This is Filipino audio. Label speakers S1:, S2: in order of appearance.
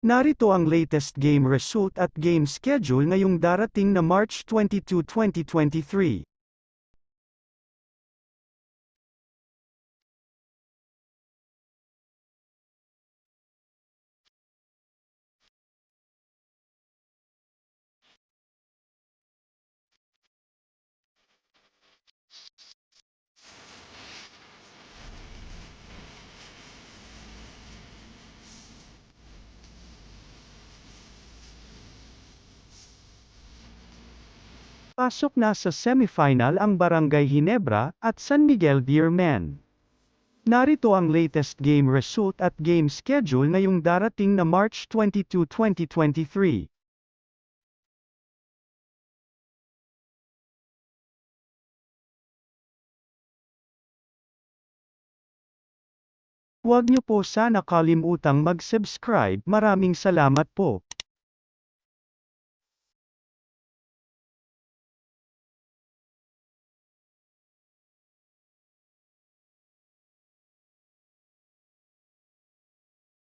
S1: Narito ang latest game result at game schedule ngayong darating na March 22, 2023. Pasok na sa semifinal ang Barangay Ginebra at San Miguel Beermen. Narito ang latest game result at game schedule ngayong darating na March 22, 2023. Huwag niyo po sana kalimutang mag-subscribe. Maraming salamat po.